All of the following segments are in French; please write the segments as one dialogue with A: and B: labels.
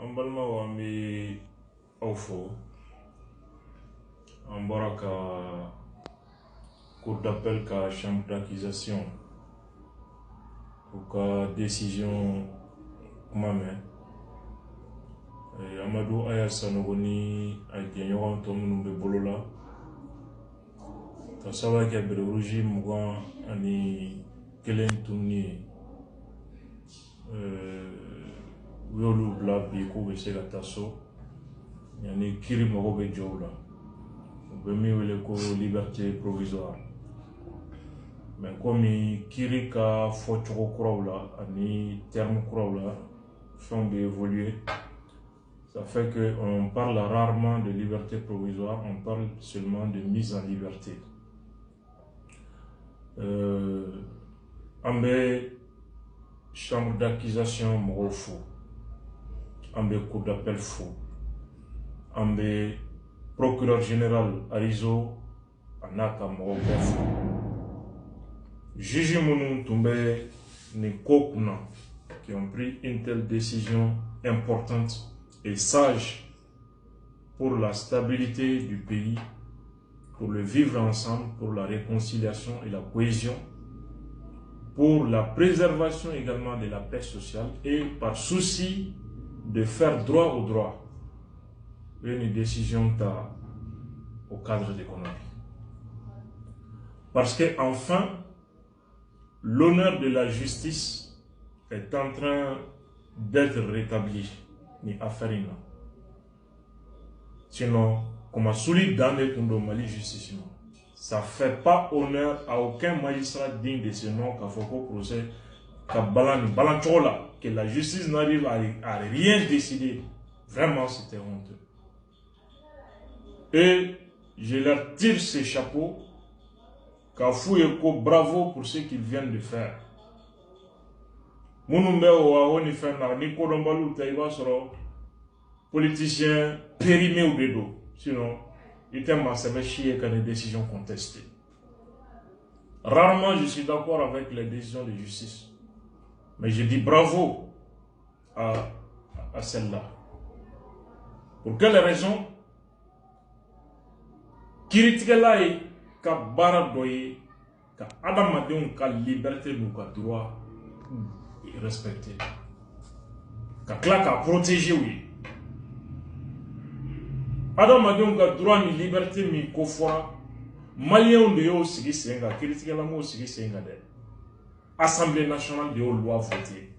A: En balimaw an bɛ aw fo an bɔra ka cour d'appel ka chambre d'accusation u ka décision kuma mɛn Amadu Aya Sanogo ni a jɛɲɔgɔn tɔ minnu bɛ bolo la ka sababu kɛ bere rouge 21 tununi ye u y'olu bila bi k'u bɛ se ka taa so yanni kiri mago bɛ jɔ u la u bɛ min wele ko liberté provisoire mais komi kiri ka fɔcogo kuraw la ani terme kuraw la fɛnw bɛ évoluer. Ça fait qu'on parle rarement de liberté provisoire, on parle seulement de mise en liberté. En chambre d'accusation mɔgɔw fo, en cour d'appel fo, en procureur général Arizo anaka mɔgɔw bɛɛ fo. Juge minnu tun bɛ nin ko kunna qui ont pris une telle décision importante et sage pour la stabilité du pays, pour le vivre ensemble, pour la réconciliation et la cohésion, pour la préservation également de la paix sociale et par souci de faire droit au droit. Une décision au cadre d'économie. Parce que enfin, l'honneur de la justice est en train d'être rétabli. Ni affaire là. Sinon, comme a souligné dans les Kundo Mali justice, ça ne fait pas honneur à aucun magistrat digne de ce nom qu'a fait au procès, que la justice n'arrive à rien décider. Vraiment, c'était honteux. Et je leur tire ces chapeaux, bravo pour ce qu'ils viennent de faire. Munumbe o ni fenna ni kodonbalu ta iba soro politicien périmé ou de dos sinon il était massacré chier quand les décisions contestées. Rarement je suis d'accord avec les décisions de justice, mais je dis bravo à celle-là. Pour quelle raison? Kiritikela e ka bara doye ka adamadenw ka liberté ou ka droit respecté. Kakla ka protéger oui. Adam Madon ka droit ni liberté mi kofora. Malien de yo sigi senga, critique la mo sigi senga de. Assemblée nationale de loi votée.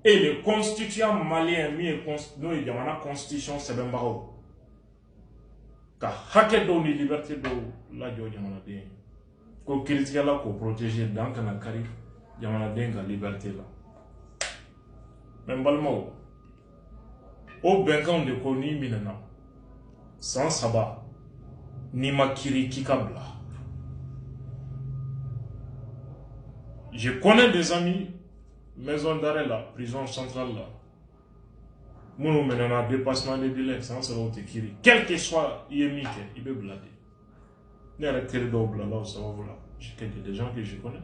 A: Et le constituant malien mi no e jamana constitution sebembao. Ka hake do ni liberté do la jo jamana de. Ko critique la ko protéger dans kana kari jamana de ka liberté la. Mais balmao au benkan de koni minana sans sabbat ni makiri kikabla. Je connais des amis maison d'arrêt là, prison centrale là. Mon menana dépassement de délai sans sabbat kiri. Quel que soit yemike, il peut blader. Ne arrêtez de blala ça va voilà. J'ai des gens que je connais.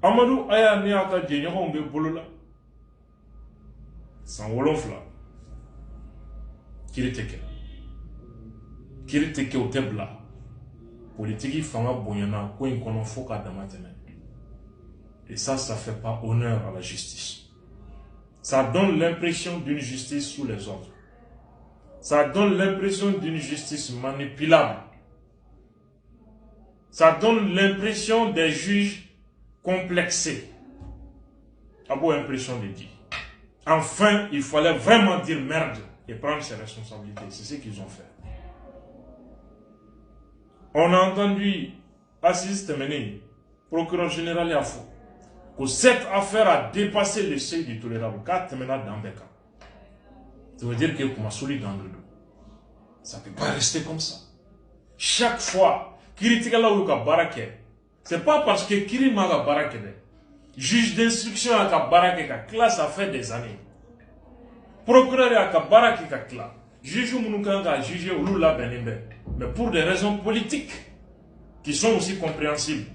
A: Amadou Aya ni aka jɛɲɔgɔnw bɛ bolo la san 7 kiri tɛ kɛ o tɛ bila politiki fanga bonyana ko in kɔnɔ fo k'a dama tɛmɛ et ça fait pas honneur à la justice. Ça donne l'impression d'une justice sous les ordres, ça donne l'impression d'une justice manipulable, ça donne l'impression des juges complexé. A beau impression de dire. Enfin, il fallait vraiment dire merde et prendre ses responsabilités. C'est ce qu'ils ont fait. On a entendu Assis Temene, procureur général Yafo, que cette affaire a dépassé le seuil du tolérable. 4 Temena dans des cas. Ça veut dire que comme solide dans le dos. Ça ne peut pas rester comme ça. Chaque fois, critique là où il y a baraké. C'est pas parce que Kiri Maga Barakede, juge d'instruction à Kabarakeka, classe ça fait des années. Procureur à Kabarakeka, juge Mounoukan a jugé Oulula Benimbe, mais pour des raisons politiques qui sont aussi compréhensibles.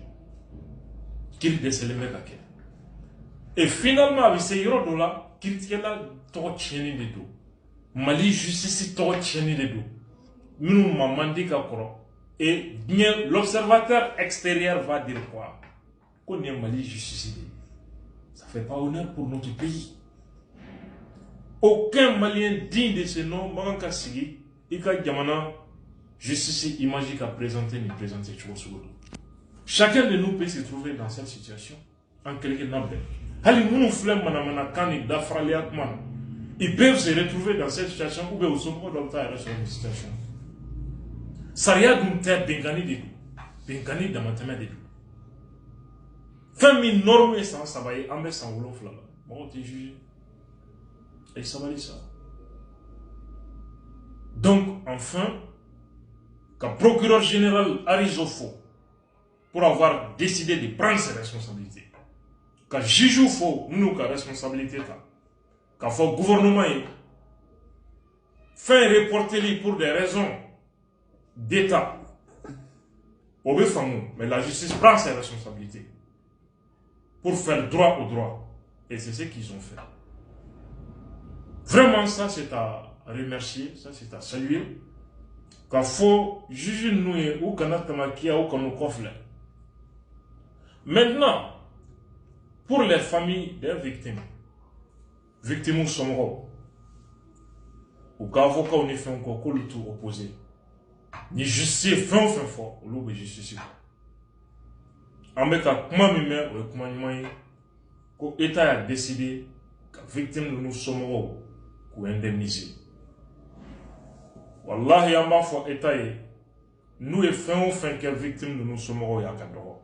A: Kiri décèle Megake. Et finalement, avec ces Yodola, kiiritigɛla tɔgɔ tiɲɛni de don Mali justice tɔgɔ tiɲɛni de don minnu ma man di ka kɔrɔ et bien l'observateur extérieur va dire quoi qu'on est Mali justice de ça fait pas honneur pour notre pays aucun Malien digne de ce nom man ka sigi i ka jamana justice image qu'a présenté ni présenter cogo sugu don chacun de nous peut se trouver dans cette situation en quelque sorte hali minnu filɛ manamanakan ni dafaraliya kuma na ils peuvent se retrouver dans cette situation ou bien au sommet dɔ bɛ taa yɛrɛ sɔrɔ nin situation sariya dun tɛ bɛnkanni de don bɛnkanni damatɛmɛ de don fɛn min norme ye san 3 ye an bɛ san 7 la mɔgɔw tɛ juger et sabali sa donc enfin ka procureur général Arizofo pour avoir décidé de prendre ses responsabilités ka juge fo nous ka responsabilité ta ka fo gouvernement yi fait reporter pour des raisons d'État au mais la justice prend ses responsabilités pour faire droit au droit et c'est ce qu'ils ont fait vraiment ça c'est à remercier ça c'est à saluer ka fo juge nous ou kana tamakia ou kana kofle maintenant pour les familles des victimes somro ou qu'avocat on est fait encore le tout opposé ni justice fin fort ou l'oubli justice ameka kuma mi me ou kuma ni ko état a décidé que victime nous somro ko indemniser wallahi amba fo état nous est fin que victime nous somro ya ka dogo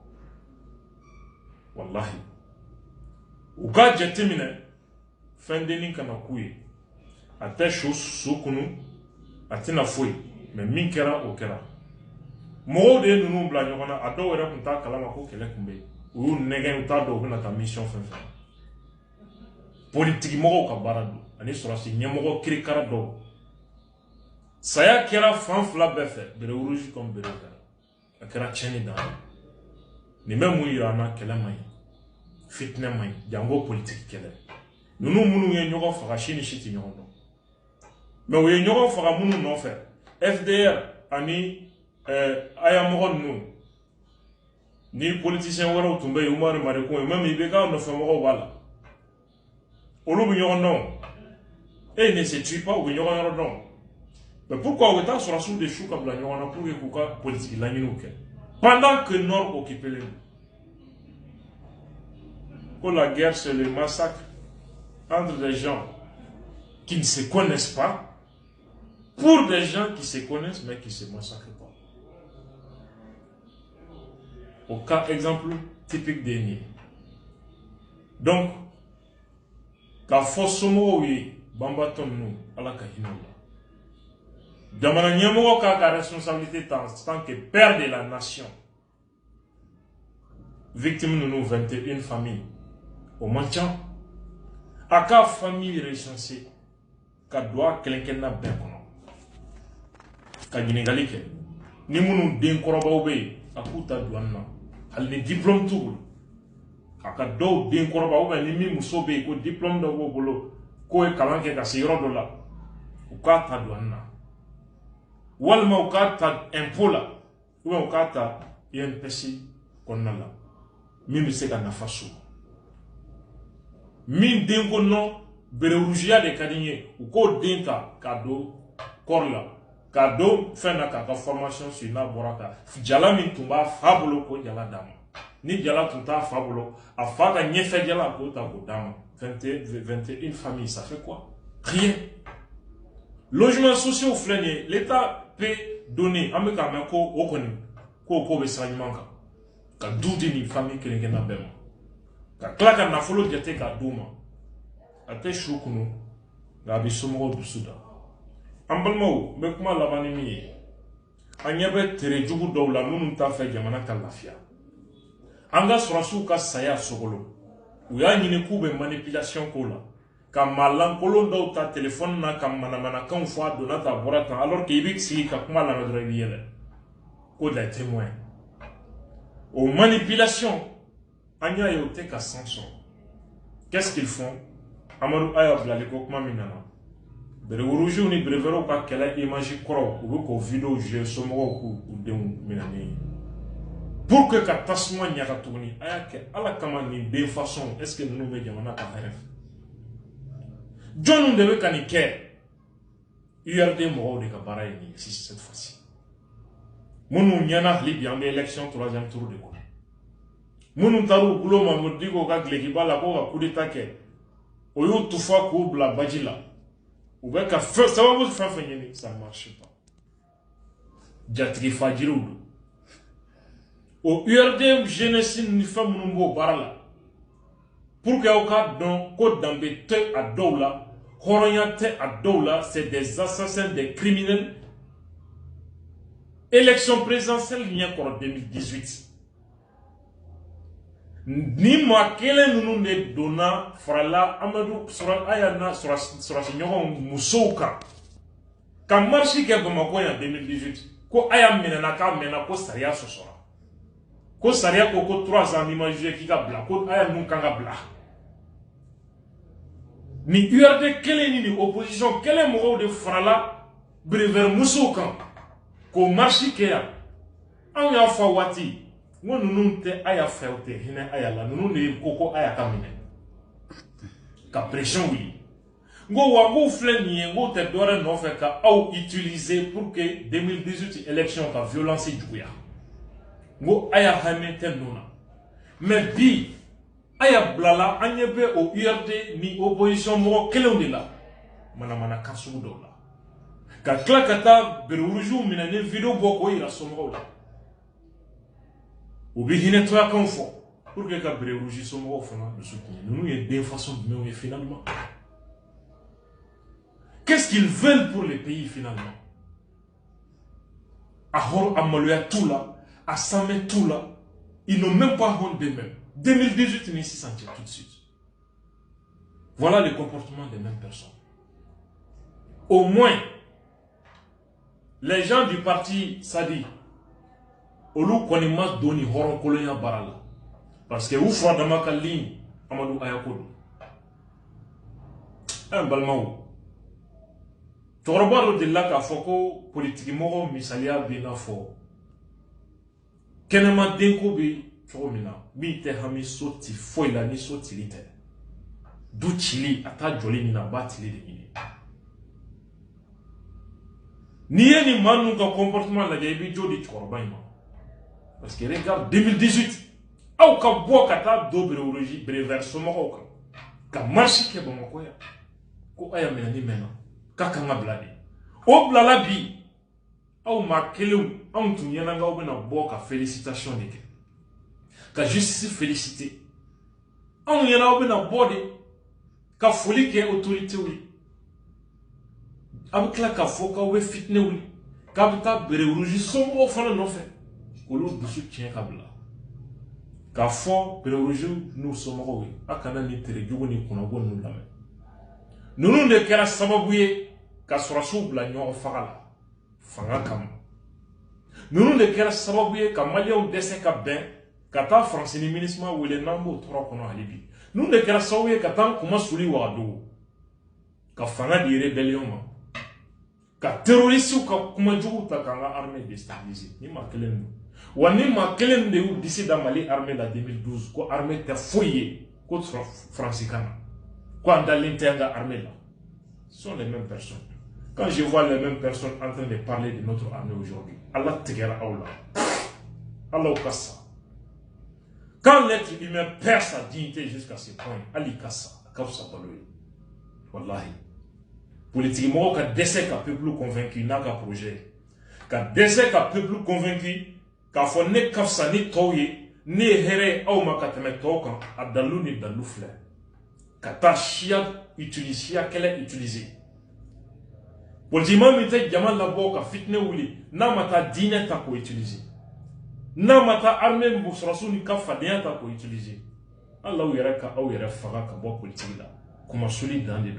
A: wallahi u ka jateminɛ fɛn dennin kana k'u ye a tɛ so kunu a tɛna foyi mais min kɛra o kɛra mɔgɔw de ye ninnu bila ɲɔgɔn na a dɔw yɛrɛ tun t'a kalama ko kɛlɛ tun bɛ yen u y'u nɛgɛn u t'a dɔn u bɛna taa mission fɛn fɛn politiki mɔgɔw ka baara don ani sɔrɔsi ɲɛmɔgɔ kirikara dɔw saya kɛra fan fila bɛɛ fɛ bere rouge comme bere vert a kɛra tiɲɛni dan nin bɛ mun yira an na kɛlɛ man ɲi fitna man ɲi jango politique kɛlɛ ninnu minnu ye ɲɔgɔn faga si ni si tɛ ɲɔgɔn dɔn mais u ye ɲɔgɔn faga minnu nɔfɛ FDR ani ayamɔgɔ ninnu ni politicien wɛrɛw tun bɛ yen Umaru Mariko même IBK nɔfɛmɔgɔw b'a la olu bɛ ɲɔgɔn dɔn et ne se tue pas u bɛ ɲɔgɔn yɔrɔ dɔn mais pourquoi u bɛ taa sɔrɔsiw de su ka bila ɲɔgɔn na pour que k'u ka politique laɲiniw kɛ pendant que Nord occupé les que la guerre c'est le massacre entre des gens qui ne se connaissent pas pour des gens qui se connaissent mais qui ne se massacrent pas. Au cas exemple typique dernier. Donc, ka fosomo oui bambaton nous à la kahinola. Jamana nyemo ka responsabilité tant que père de la nation. Victime de nous 21 familles. Au maintien, à ka famille recensée, ka doit quelqu'un n'a bien connu. Ka ɲininkali kɛ ni minnu den kɔrɔbaw bɛ yen a k'u ta douane na hali ni diplôme t'u bolo a ka dɔw den kɔrɔbaw ni min muso bɛ yen ko diplôme dɔ b'o bolo k'o ye kalan kɛ ka se yɔrɔ dɔ la u k'a ta douane na walima u k'a ta impôt la ou bien u k'a ta INPS kɔnɔna la min bɛ se ka nafa sɔrɔ min den ko non bere rougiya de ka di n ye u k'o den ta k'a don kɔɔri la ka don fɛn na k'a ka formation sur n'a bɔra kan jala min tun b'a fa bolo k'o jala d'a ma ni jala tun t'a fa bolo a fa ka ɲɛfɛ jala k'o ta k'o d'a ma 21 familles ça fait quoi rien logements sociaux filɛ nin ye l'état peut donner an bɛ k'a mɛn ko o kɔni ko bɛ sira ɲuman kan ka du di nin famille kelen-kelenna bɛɛ ma ka tila ka nafolo jate k'a d'u ma a tɛ su kunu nka a bɛ somɔgɔw dusu da an balimaw n bɛ kuma laban ni min ye an ɲɛ bɛ tere jugu dɔw la minnu t'a fɛ jamana ka lafiya an ka sɔrɔsiw ka saya sogolo u y'a ɲini k'u bɛ manipulation k'o la ka maa lankolon dɔw ta téléphone na ka manamanakanw fɔ a donna ta a bɔra tan alors que i bɛ sigi ka kuma lamɛn dɔrɔn i bɛ yɛlɛ ko des témoins o manipulation an y'a ye o tɛ ka san sɔrɔ qu'est-ce qu'ils font Amadou aya blali ko kuma min nana bere rouge ni brevero ka kala image koro ou ko vidéo je somo ko dem minani pour que ka tasma nyaka tuguni aya ke ala kama ni de façon est-ce que nous be jamana ka ref John debe kanike URD mo de ka bara ni si cette fois-ci munu nyana libi en élection 3e tour de ko munu taru kulo mamudi ko ka gleki bala ko ka coup d'état ke oyo tufa ko bla bajila ou bien ka ça va vous faire finir ça ne marche pas jatri fajiru au URD jeunesse ni femme numbo barala pour que au cas don ko dambe te a doula horoyante a doula c'est des assassins des criminels élection présidentielle il y a encore 2018 ni ma kele nunu ne donna frala Amadou sura ayana sura nyogo musouka ka marchi ke Bamako en 2018 ko aya menana ka mena ko saria sosora ko saria ko 3 ans imagine ki ka bla ko aya nun kanga bla ni URD kele ni opposition kele mo de frala brever musouka ko marchi ke ya an ya fa wati ngo nunu te aya feute hina aya la nunu ne koko aya kamine ka pression wi ngo wa ngo fleni ngo te dore no fe ka au utiliser pour que 2018 élection ka violence juya ngo aya hamete nuna mais bi aya blala anyebe au URD ni opposition mo kelonde la mana kasu do la ka klakata beruju minane video boko ira somo la ou bien toi comme faut pour que Gabriel Rougi soit mort de soutenir. Nous, il y a des façons de mener finalement. Qu'est-ce qu'ils veulent pour les pays finalement? À Hor Amaluya tout là, à Samé tout là, ils n'ont même pas honte d'eux-mêmes. 2018, ils s'y sentirent tout de suite. Voilà le comportement des mêmes personnes. Au moins, les gens du parti Sadi, olu koni mas doni horon kolonya barala parce que ou fwa dama ka ligne Amadou Ayakodo un balmaou toroba de la ka foko politique moko misalia bina fo kenema denko bi chomina bi te hami soti foi la ni soti lite du chili ata joli ni na batili de ni manu ka comportement la jaibi jodi toroba ima. Parce que regarde 2018, au ka bo kata do brewologie brever somo ka marchi ke Bamako ya ko aya menani mena ka kanga bladi o blala bi au makelu on tunyana nga obena bo ka félicitations de ka justice féliciter on yana obena bo de ka folie ke autorité oui abukla ka foka we fitne oui ka buta brewologie somo fana no fait Kolo dusu tien kabla ka fo peroju nous sommes oui akana ni tere jugo ni kuna go nu lame nunu de kera sababu ye ka sorasu bla nyo fagala fanga kam nunu de kera sababu ye ka malion dese ka ben ka ta france ni ministre wele nambo tro kono alibi nunu de kera sababu ye ka tan kuma suli wa do ka fanga di rebellion ma ka terroriste ka kuma jugo ta kanga armée déstabilisée ni ma kelen wani ma kelen de ou d'ici dans Mali armée la 2012 ko armée te fouillé contre francicana quoi dans l'intérieur armée là ce sont les mêmes personnes. Quand je vois les mêmes personnes en train de parler de notre armée aujourd'hui, Allah tegera aula Allah kassa quand l'être humain perd sa dignité jusqu'à ce point Ali kassa kafsa baloui wallahi politiquement ka décès ka peuple convaincu n'a qu'un projet ka décès ka peuple convaincu ka fo ne kafsa ni toye ne here au makatame tokan adalu ni dalu fle kata shia utilisé qu'elle utilisé politiquement mite jamal la boka fitne wuli na mata dine ta ko utiliser na mata armée mbusrasu ni kafa ta ko utiliser Allah yara ka au yara faga ka bo politique la kuma suli dans des